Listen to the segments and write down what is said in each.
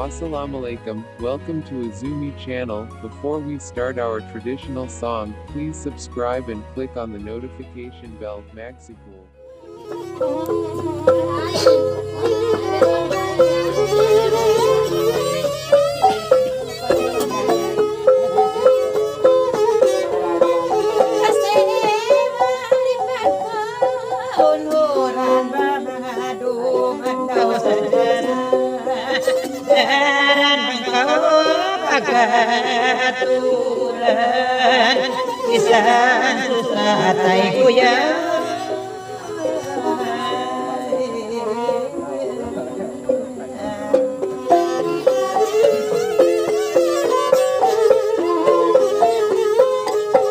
Assalamualaikum, welcome to Azumi channel. Before we start our traditional song, please subscribe and click on the notification bell. Maxipul. Pagkatulan isang susatay kuya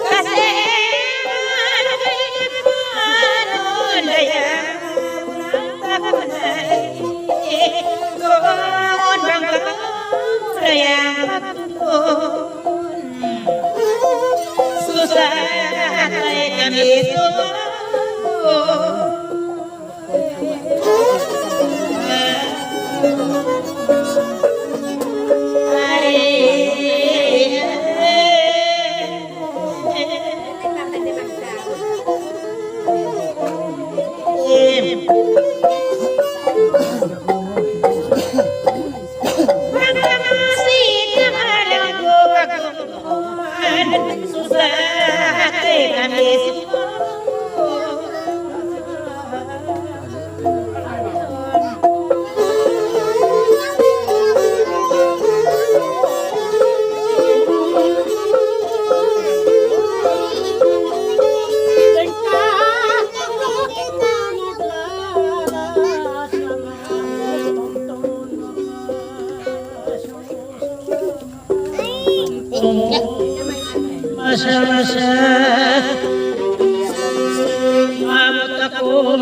kasi susatay kami masa-masa mabot ako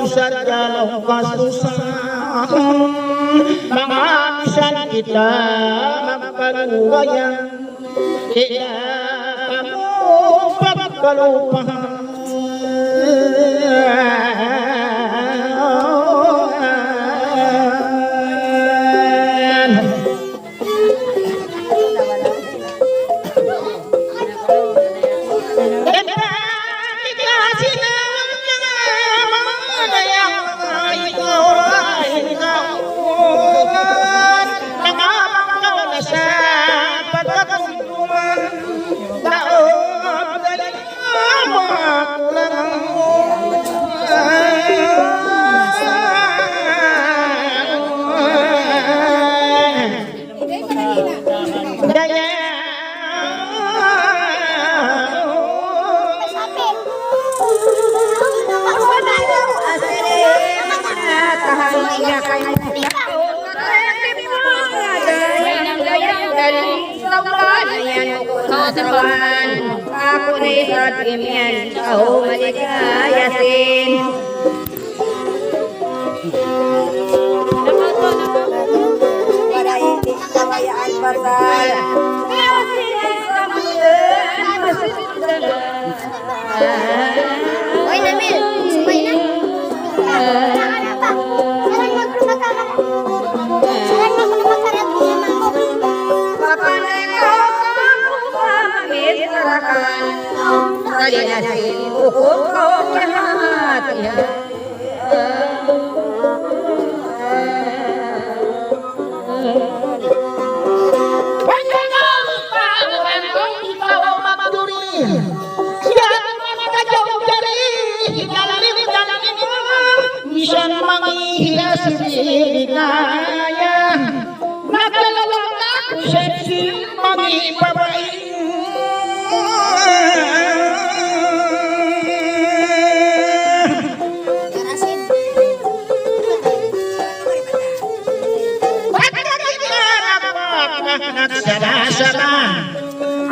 sadyalang kasusahan, mga bisan kita magkaluwayan, kaya mo pagkalupahan. Aku ni saat imian tahu malikayasin. Pada ini kawayaan pasal. Oi Namil, semuanya. Jangan apa? Jangan makan makanan. Jangan makan makanan punya mangkok. Papa Tadi nasi hukum kau jahat ya. Bisa menghias diri kaya, maka aku seksi mengibabai. Nagsara-sara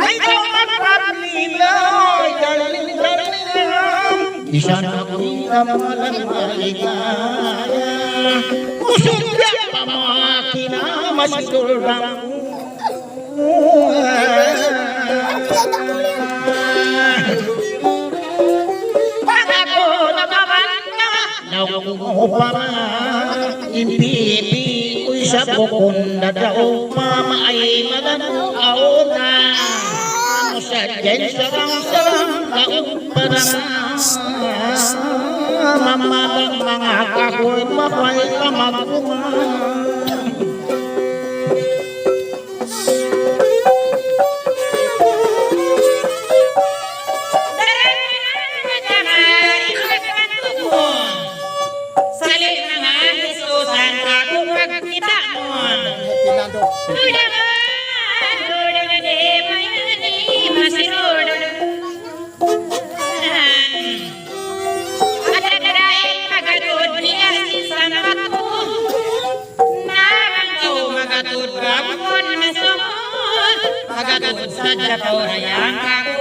ay kumapapila isa na kita malamahigaya kusog ya pamakina masidurang pagako nakabanda nakumupara impipi sa bukong dadao mama ay madanaw na mo sa dyan sarang-sarang laong parang mamalang mga kakoy mapay kamagpuman. Saja kau rayang aku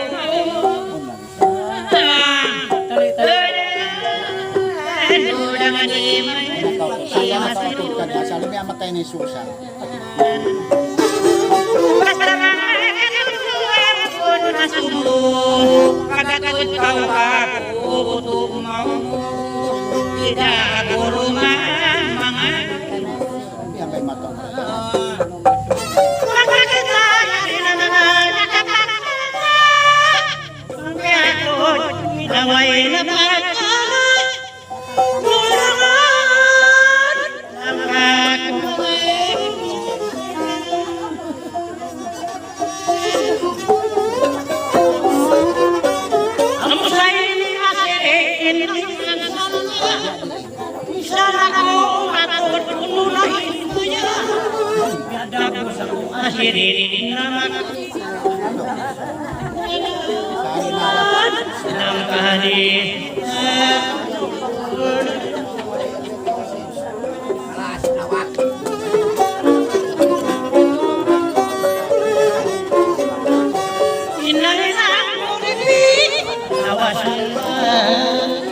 tidak rumah naway na pagkakas nulangan ang kakumay ang musay ni asirin ang salga sana ko matutununahin ko niya biadab ko sa asirin naman senang kali inang murid awas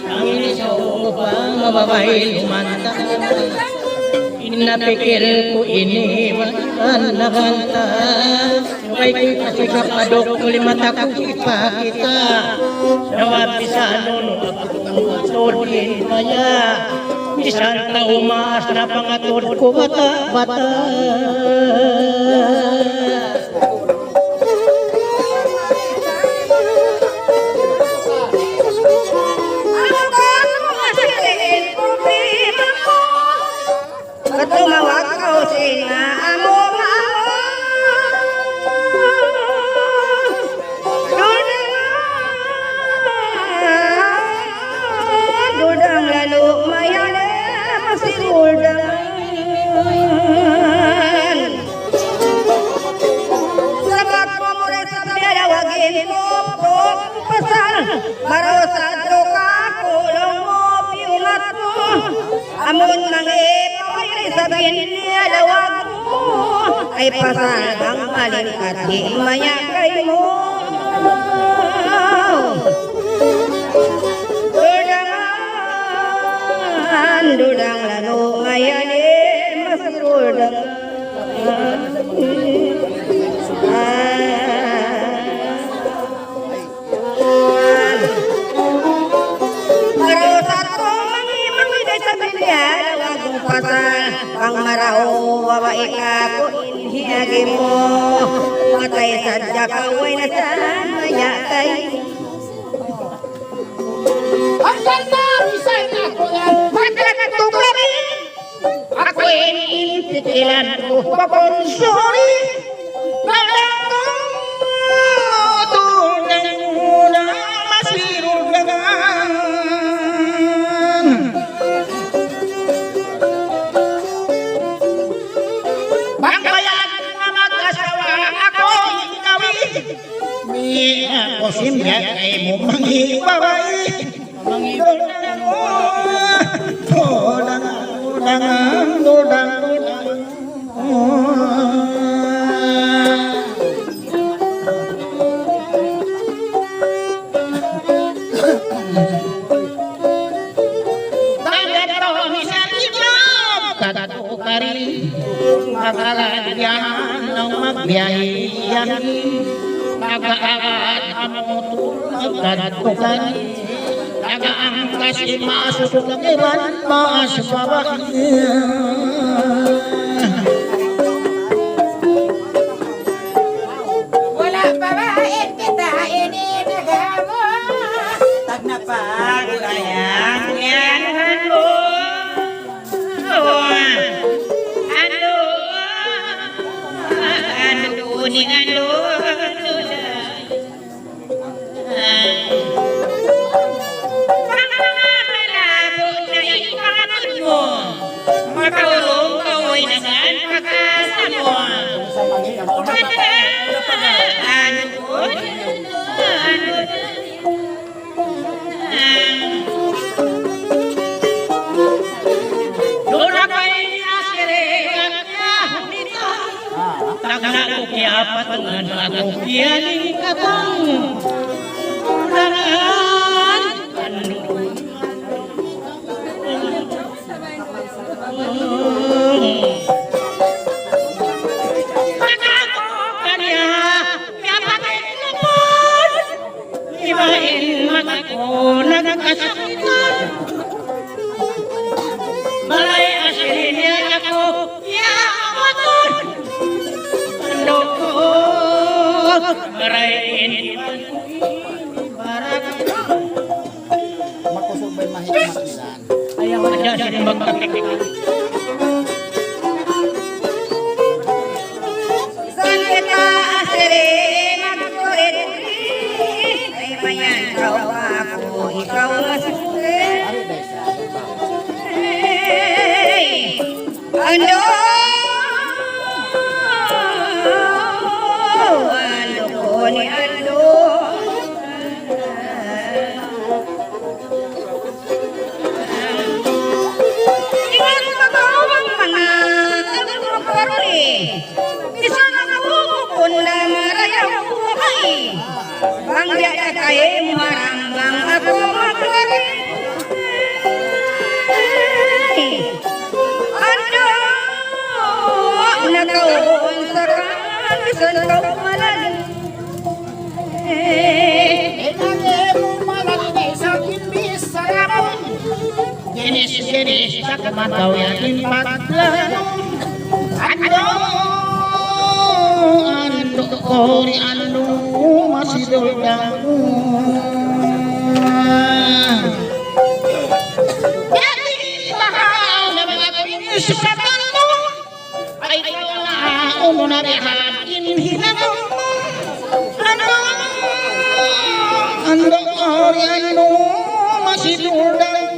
ang ini ko pang mamamay lumanta. Inapikir ko iniwan na kanta. May kasi kapadok muli mata ko ipakita. Nawapisano no ako din maya. Isang taumas na pangatod ko bata-bata. Tumawag ko sina among dudang lalu mayan masiludang sabat mo mure sa biarawagin mo pasal maraw sa droga kulong mo piungat mo amun mangip sabihin niya lawag mo ay pasal ang malingkat di mayakay mo dudang lalo ngayon mas dudang pasal pang marao wawain ako inhiyagi mo matay sadya kaway na saan mayakay ang ganda risay na ako yan magkakatuklabi ako iniintikilan ko pakonsuri malatong tunang unang masirugagan ako simya kay mo mangibabay mangidodang mo dodang magalagyan ng magbiyayan nagaangat ang magkatukan nagaangkas imasok ng iban maas babae wala babae kita ini nagamo tag napagulayan yan halo kuning ando pangalabot na ipangatod mo matulong kawoy na saan pagkasan mo Tagna ko kaya patungan ako kiyaling katang ulangan Pagako kanya piapatin naman ibahin magako nagkasakitan malay asirin niya ako yawaton marahin makusog ba'y mahimasilan? ayaw aja sila magkapikik saan kita asiri magkulit ay mayan ikaw ako ikaw masulit ano ni ando ingat matawang mga tagong karoli isa na nakukukun na marayaw buhay bang diya kaye marambang ako maglari panahon sa kanisan kau malagi. Inangero malagi sa kimbis sa ramon. Jenis-jenis sa kamataw yakin paglalang. Ando kori ando masidol damu. Jadi bahal na mga pinisukatan mo ay ikaw na umunarihan hinanong mo. Ando kori ando masidol damu.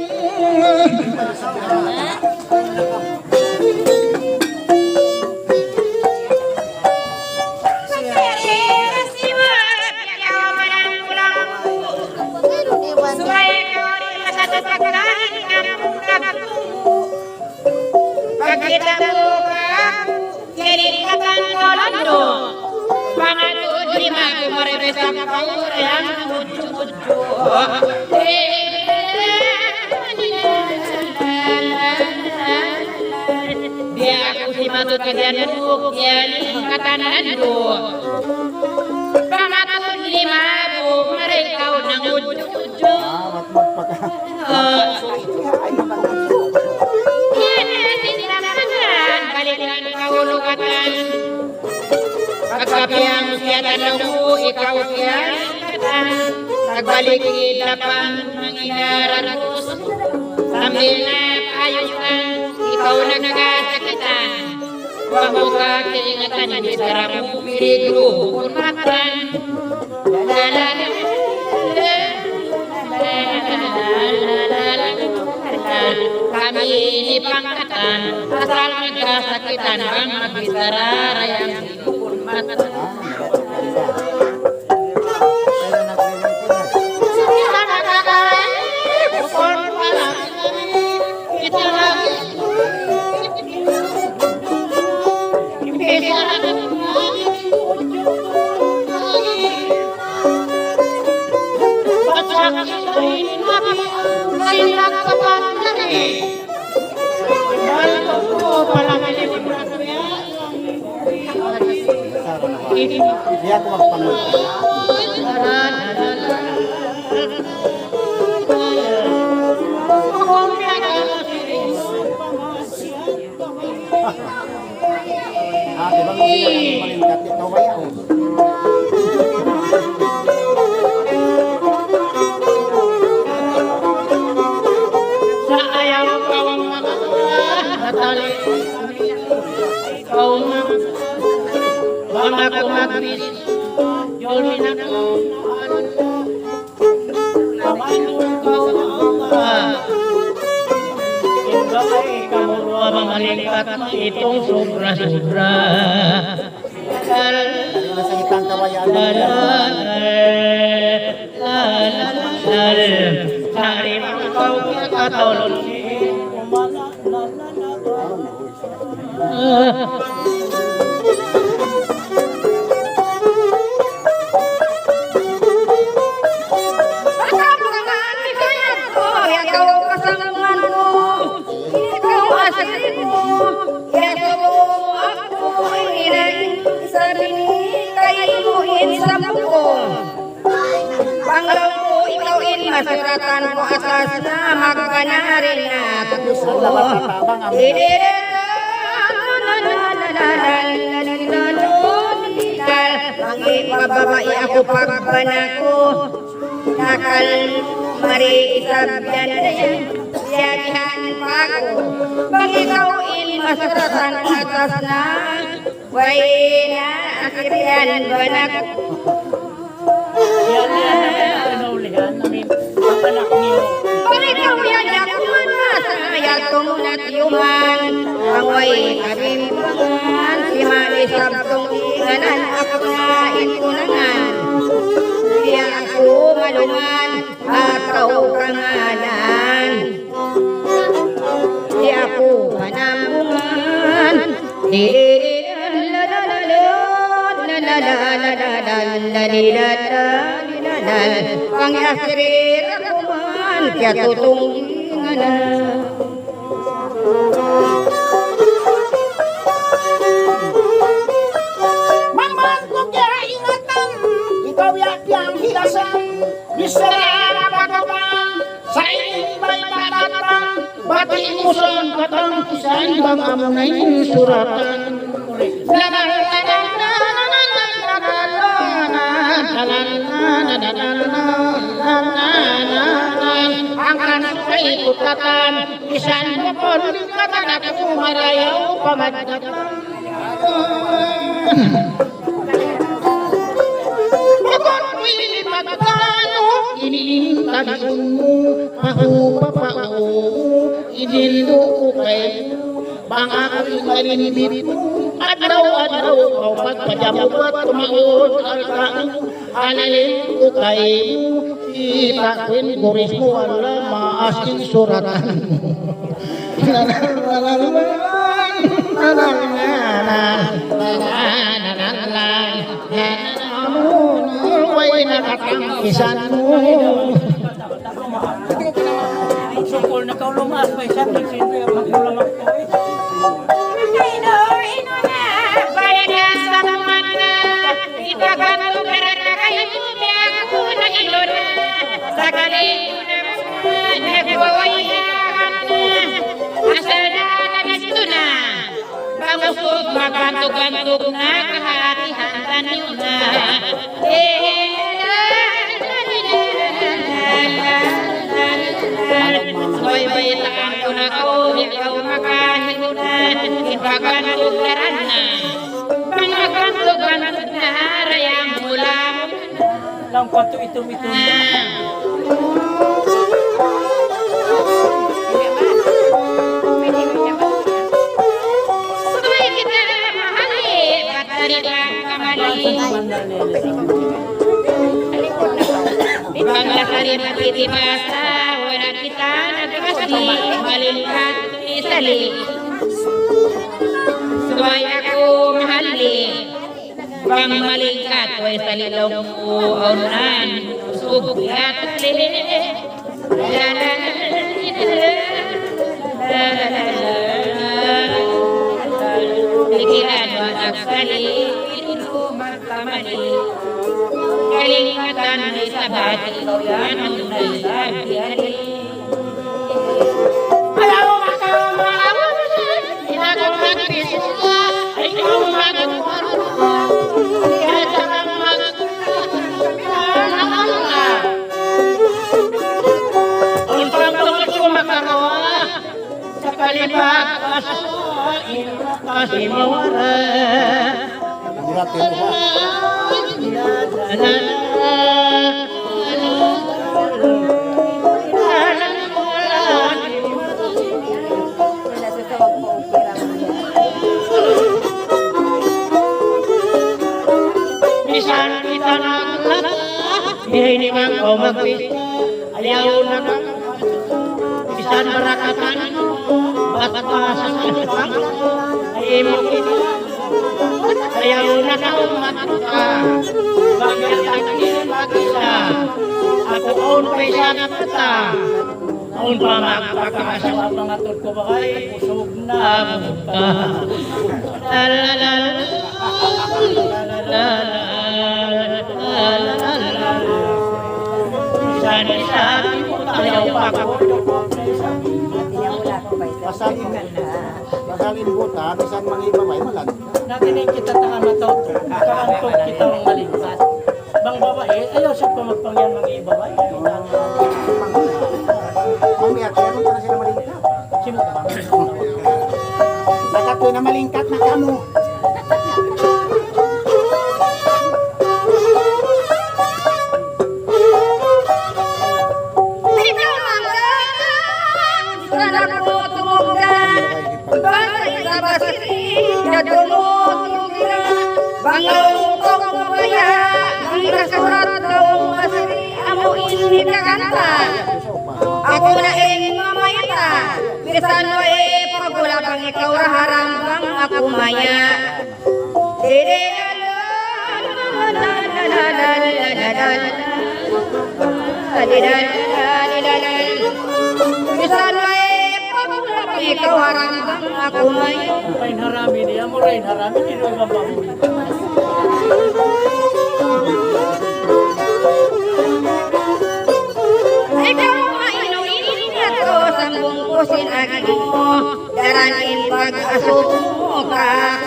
Kita buka jadi katan tolando pangatut lima kumarebesak kaur yang mucu-mucu dia aku si matut kalian duk jadi katan ando pangatut lima mereka nang mucu-mucu balikan kau lukatan pagkapiang siatan lagu ikaw kiatan nagbalik ilapan mangingaran kus sambil napayukan ikaw na nagasakitan pamuka keingatan di saramu pirigru kurmatan kami ini pangkatan asal nagasakitan bang magisarara yang dihormatan. Dia aku magpanood. Di ba mo malimkat ito kaya o? Sa ayaw kawang makatali kau bang ako magbis yolmin ako kamuluwa mamalingkat itong sobra-sobra Nasa itang kawayan. Sari kau katulong Masuratan ko atas na magkanarin na kuso. Ang ipababae ako pagbana ko. Nakal mari isabyan na yan. Siyagihan pa ko. Pag ikaw masuratan ko atas na way na akirian ba na ko. Naulihan namin ang anak niyo. Ikaw yan ako na sa ayatong natiyuman. Ang way kabimbangan, si Mali sabtong inganan, ako na itunangan. Siya ako malungan, ataw kanganan. Siya ako manamungan, ang asirir ako man kaya tutungin na Bisara patapang sa imbay panatang bati muson katang kisan bang amunay suratan. Ang kanan sa ikutatan kisan bukon katan ako marayaw pamadatan. Bakit pili magkano inintagin mo mahupapao inindo ko kayo bang ako'y malinibit mo adlaw-adlaw kau pagpajamubat tumaon alkaan analin ko kayo itakwin guris mo wala maasing suratan way nakatangkisan mo. Sungkol na kaulumas, may isang nagsinto yung magulang ako eh. Ino na, baya sa naman na, itagan ko pera na kayo, biya ako na ino na, sa galing na nagpawayagan na, asa na namisto na, pangusog magantog-antog na, kahati-hatan nyo na, Bay-baytaan ko na ko, ikaw makahino na, ipagantog laran na. Pangagantog-antog na, rayang mula mo Lang pato itum-itum na. Suway kita mahali, batari kang kamali. Panglasari nakitibasa, wala kita nagkasi, malingkat isali. Suway ako mahali, bang malingkat, way salilong uunan, subugat ali. La la pikiran watak sali, magkamali. Kalingatan ay sabati, yan ang naisabiyari. Ayaw makamawalan, inakong magpisuka, ay ikaw magpapagawa. Kaya sarang magpapagawa. Ang pagtungkol ko makagawa, sa kalibag kasuin, kasi mawara. Bisan kita naglata, hindi man ko magpista, ayaw na ka. Bisan barakatan, ba't pasan ka? Ay mo kita. Ayaw na ka umatuka, bakit ang mag-isa? Ako on pa isa na mata, on pa magpagkakasawa. Ang mga tol ko ba kayo, usog na buka. La la la la la la la. Sabi mo tayo ako. Pasalin buta, bisan mangibabay malag. Nakinig kita tanga matoto, kaantog kita ang malingkat. Bang babae, ayaw siya pa magpangyan mga ibabay. Mamiyat, kaya nung sila malingkat. Sino ka ba? Nakatoy na malingkat na kamo. Ikaw ang ganda, sana ko tumugdan. Bangay sa basiri, na tumutugin. Bangaw ko kumaya, ang kasarat daw basiri, amo ini kakanta. Ako na mamayata, bisan mo pagula bang ikaw raharambang ako maya. Bisan mo pagula bang ikaw harambang ako maya. Pain harami niya, mo rin harami, hindi naman baboy. pag-asok ka.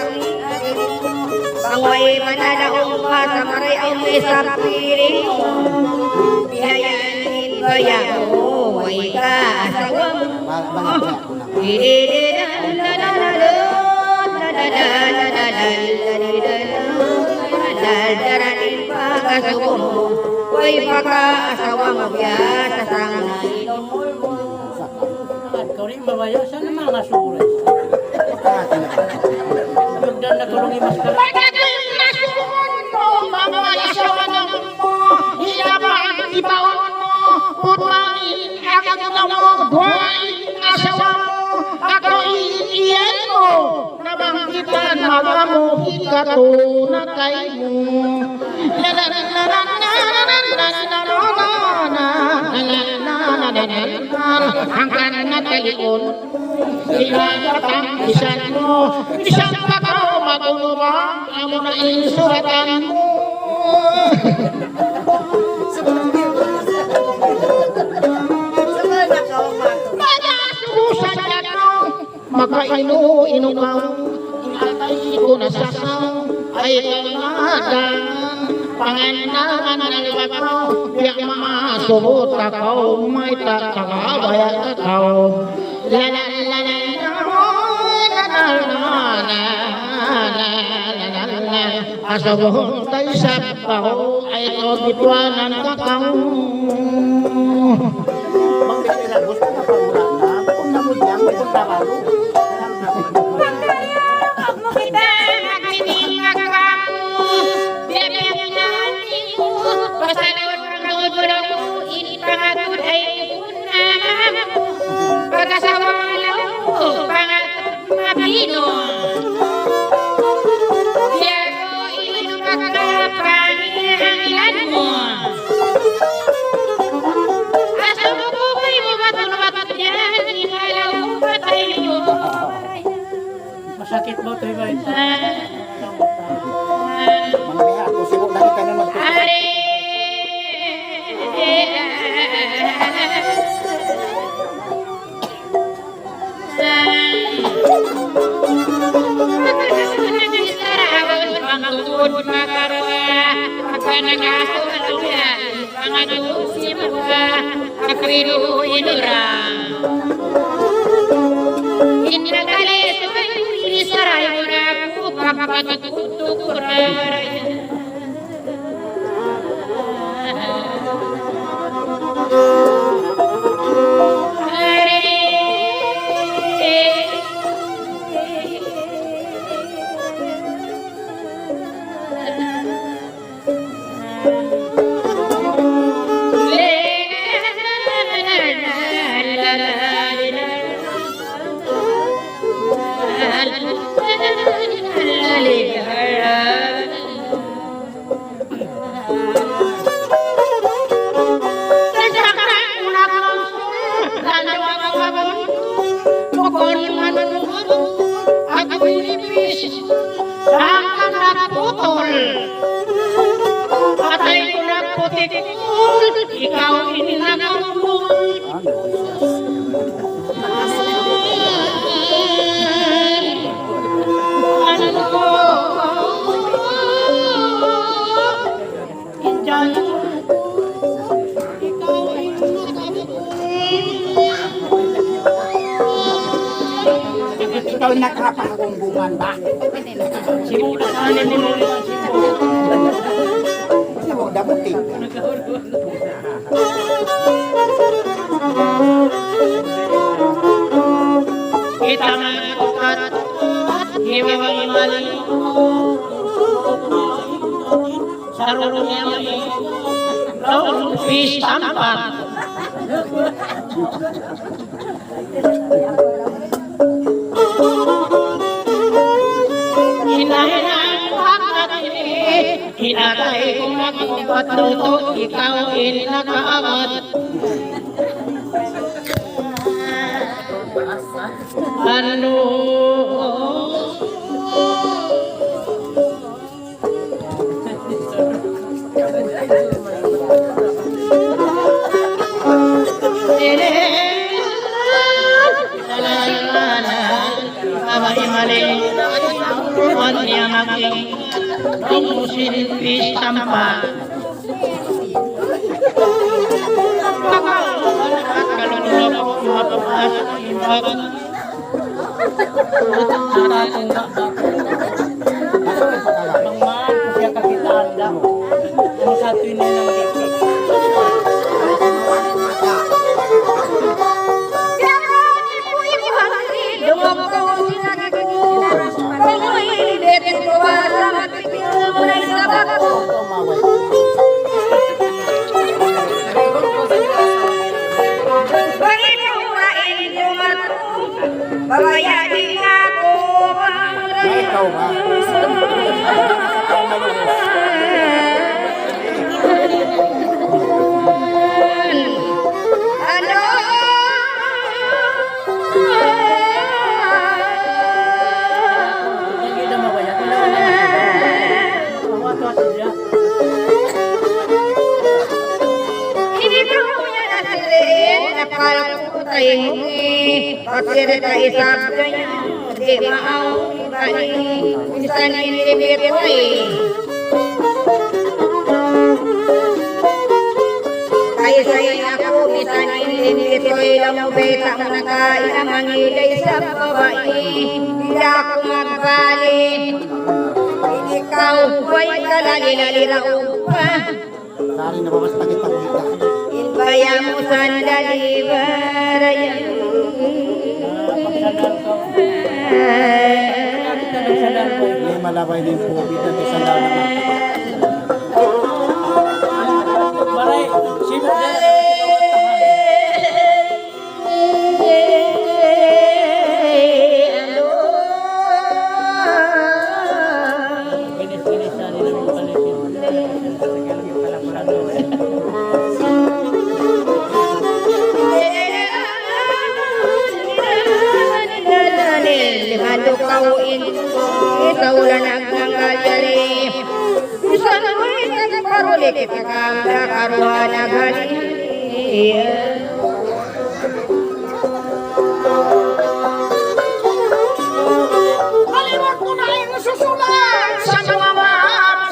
Pangway manadakong ka sa maray ang may sa piling mo. Bihayanin gaya mo, way ka asawa mo. Darating pag-asok mo, way pagka-asawa mo biya sa sangay. Kau rin babayo, saan naman nga suras? Yugdan na kulungi mas ka. Pagdating na sumunod mo, mga asawa ng mo, hilabang ibaon mo, putmangin ang mo, buhayin asawa mo, ako iiyan mo, nabangkitan mga mo, ikatunakay mo. Hanggang natalion, ilatang isan mo, isang pakaw magulubang, amo na insuratan mo. Pagkasubusan niya ko, makainu-inumaw, inatay ko na sasaw, ay kamadan. Panganangan ng ibabaw, biyak maasubot akaw, may takakabayat akaw. La la la la la asubot tayo sa pao, ay totitwanan kakaw. Gusto na pag-ulan na, punta mo diyan, may punta ka ro. Masakit mo ito, Iba? Mamaya ako sibo lagi ka na magtutuwa. Ikaw inanakul. Ikaw nakapakagunggungan ba? Simulan ni mo lang simulan. Sibo, dabuting. Kita matukat, hiwawang mali. Sarulong yamin, raulong fish tampak. Hinahinang pakatili, hinatay kong magkumpat luto, ikaw inakaawat. Ano? silpis tampak. Babayadin ako Ikaw ba? ano Hindi na mawaya. Kailangan na mawat-wat siya. hindi ko niya nasirin napal ko tayo pagsirita isab kanya di maaw kani minsan inilibit ko kaya sa'yo ako minsan inilibit ko ilang beta mo nakain ang mangilay sa babae hindi ako magbalik ikaw ay kalaliliraw pa Sari na ba mas pagkita-kita? Inbaya mo sandali barayan Hindi malabay na yung COVID na sa laman. Maray, sino dyan? Binis-binis na nila yung paligid. Halukawin ikaw lang ang gagali Isan mo'y nagparuli kita kamda karuhan na gali Kaliwag ko na yung susulat sa mga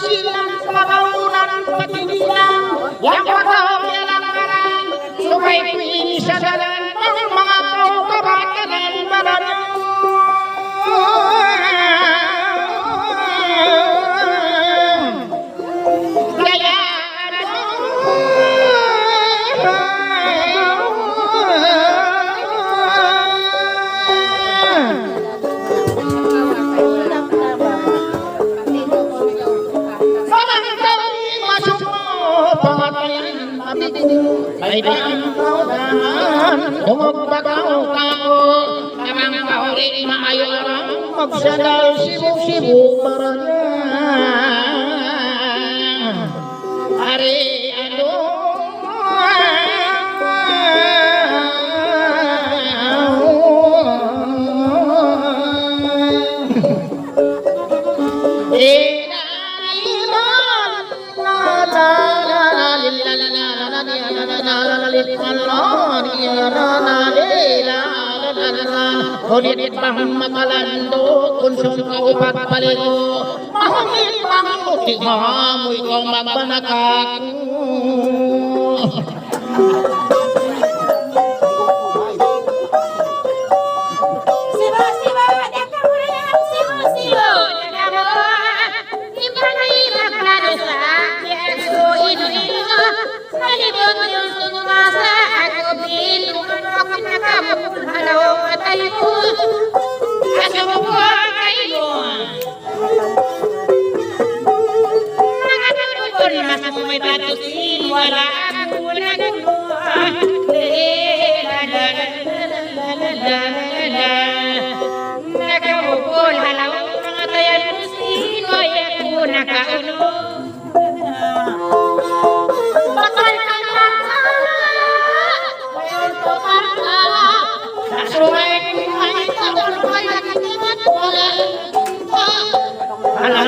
silang pagkaunan patindihan. Yang pagkaunan sumay kuini sa dalan mga kabatanan maranan. Kaya ay dumagpagaw kako namang kahuli maayo arang magsadal sibuk-sibuk barangay ari ano Kunit pang makalando, kunsong kaupat paligo, mahangit pang utik mahamoy kong magbanakak. Wala ako nakabukol halaw mga tayan mo sino ay ako nakauno bakal ka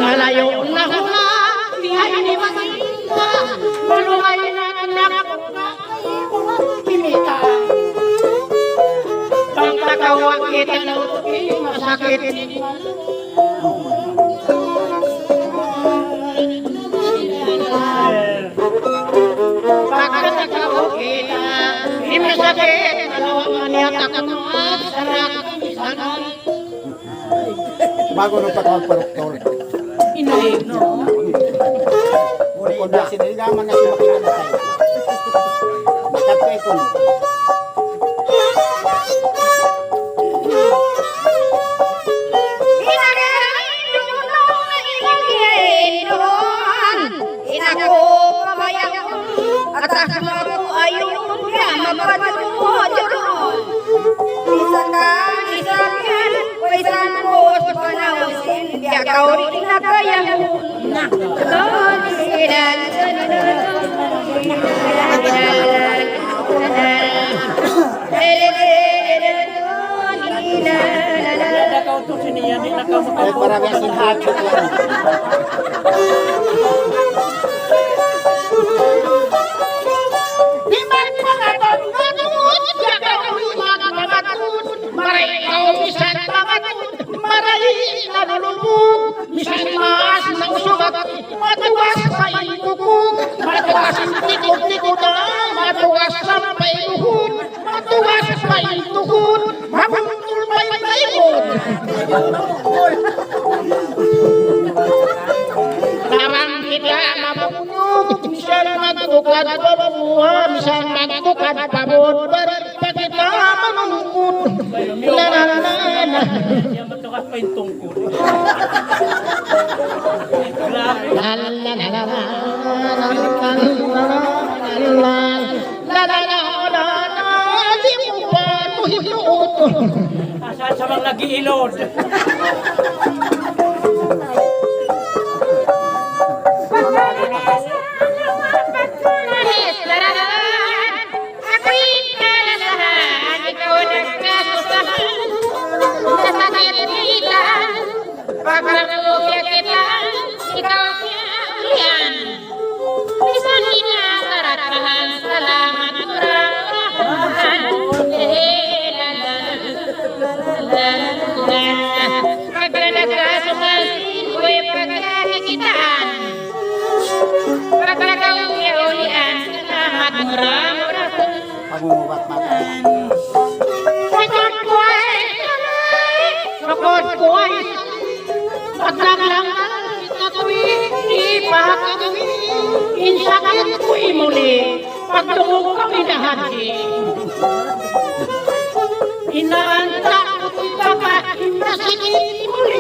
malayo na hula bihay ni Maganda malungay na anak kimita pagkakawag kita na masakit sakit, alawan niya takot, sarak isanan. Bago nung pagkakapag-doktor. Inaig, no? Kung na siniligaman na si makinanatay. Makatay ko. Nakaw to siniya, di nakaw Ay, parang yung sinhatchot yan. Di man mga tondodot, yakaw mga mamatut, maray ikaw bisan mamatut, maray nalulubog, bisan maas na usugat, matuwas sa itukog, matuwas tikog-tikog na, matuwas sa pailuhod, matuwas sa itukod, mabuntul may taimod. Narang kita mabunyog, bisan magtukad pabuha, bisan magtukad pabot, barit pa kita manungkot. Lalala. Siya matukat pa yung tungkol. Asal sa mga nag-iilod. Pag-uwat mata. Sakot ko ay pagdaglang katuwi, ipakatuwi, insakit ko'y muli, pagtungog kami nahati. Inaanta ko baka, nasikit muli,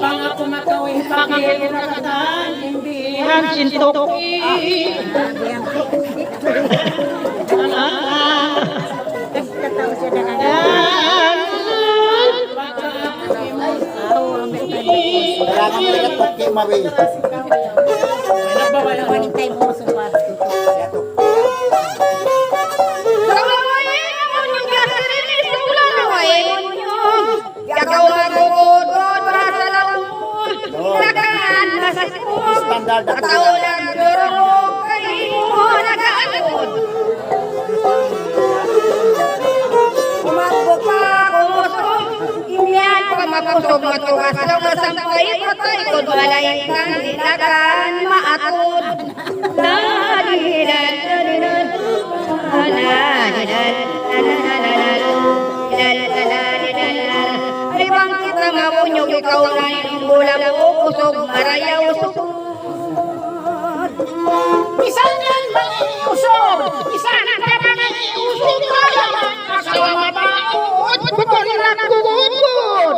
Banga kumakawin bakit nakatan, hindi hansintoki. Wala kang pinatok kay Mawi. Standard na Makusog matuwas lang masampay patay ko balay kang dinagan maatod lalilan lalilan ay bang kita mabunyog ikaw na yung bulang o kusog marayaw sukod Bisan yan mangiusog, bisan ka mangiusog, kaya asawa mabaot, bukorirat gugugod.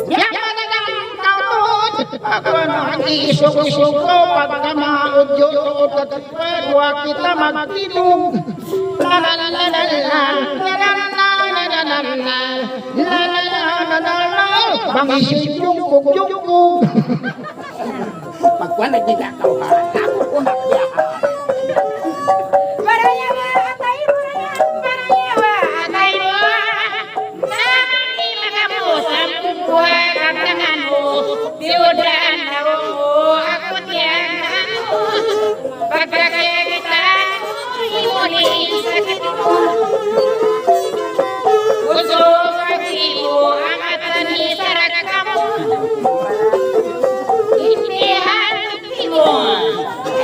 Yan talagang taon, ako nag-iisog-isog ko, pagka maudyo-ud at pagwa kita magtinog. La la la la la la, la la la la la la la la, la la la la la, bangisig yung kugyong. Pagkuhan nagdidakaw ha, ako ko nagdiyahan.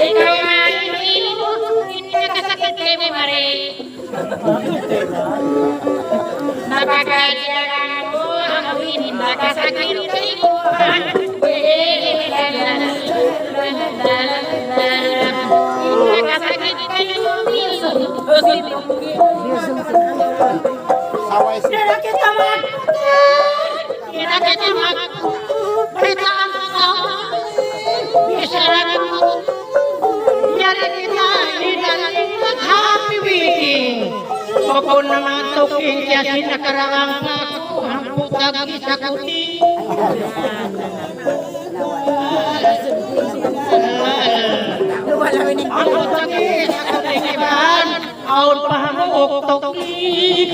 Ikaw ay Napakadyakan mo ang nakasakit kayo. Nakasakit kayo. Saway si Happy wedding! Bako na matukin kaya sinakarang ako ang putag isa kuti. Ang putag isa kuti kiban, aon pahamok tokik.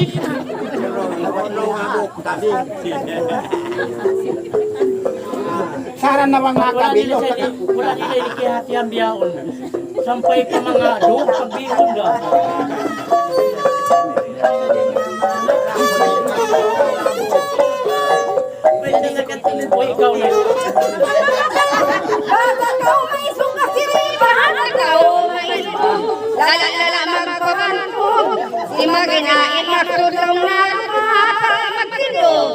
Sara na mga kabilo. Wala nila ikihati ang biyaon. Sampay pa mga dog, pagbihon na. O ikaw na yun. Ikaw may suka siribahan, ikaw may suka. Lalala magpapantog, si maginain magsudong na magtindog.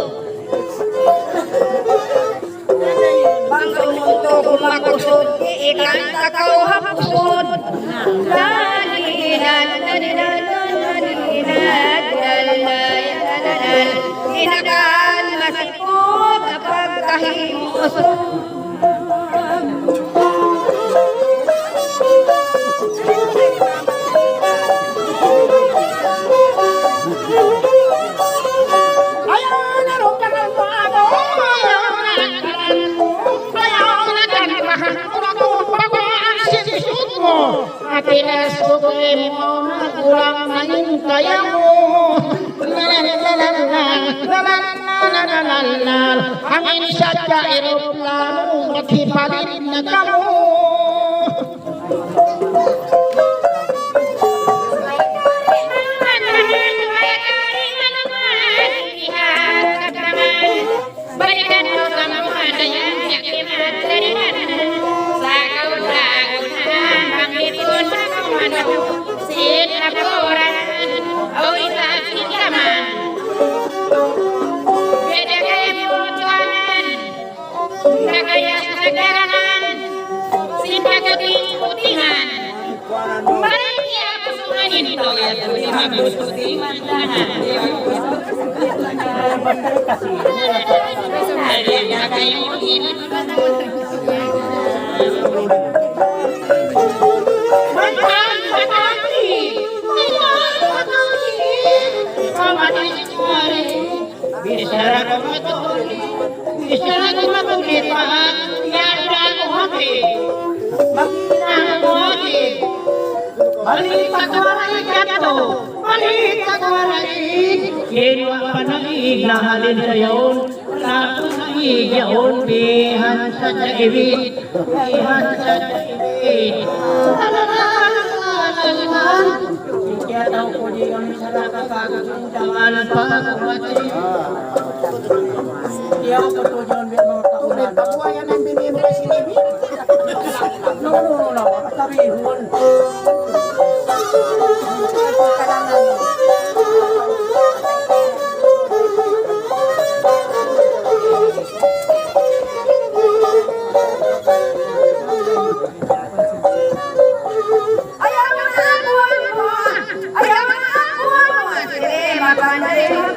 Banggang mundo kumakusod, iikan takaw hapusod. Inakan masipot kapag kahimusod. Pinasugay mo na kulang na yung kaya mo. Ang inisat ka aeroplano at hipalit na kamo. Balikan mo sa mga dayan, yakiman, sa kauna-unahan, pangipon na kumano, sin laporan, o isa sinaman. Beda kayo mo tuwanan, nakaya sa garangan, sin pagkating-putingan. Maraya pasumanin ito, at limang-putingan lahat. Alina kayo Kinwa panaig na halin sa yaon, nakunaig yaon, bihan sa jaibit, bihan sa jaibit. Kaya tao ko di kami sa nakakagagundangan pagwati. Iyaw ko to dyan mga kaunan. Pagwayan ang binimba si Levi. No. Kabihon. Ayaw na ako mo, sire makanare mo.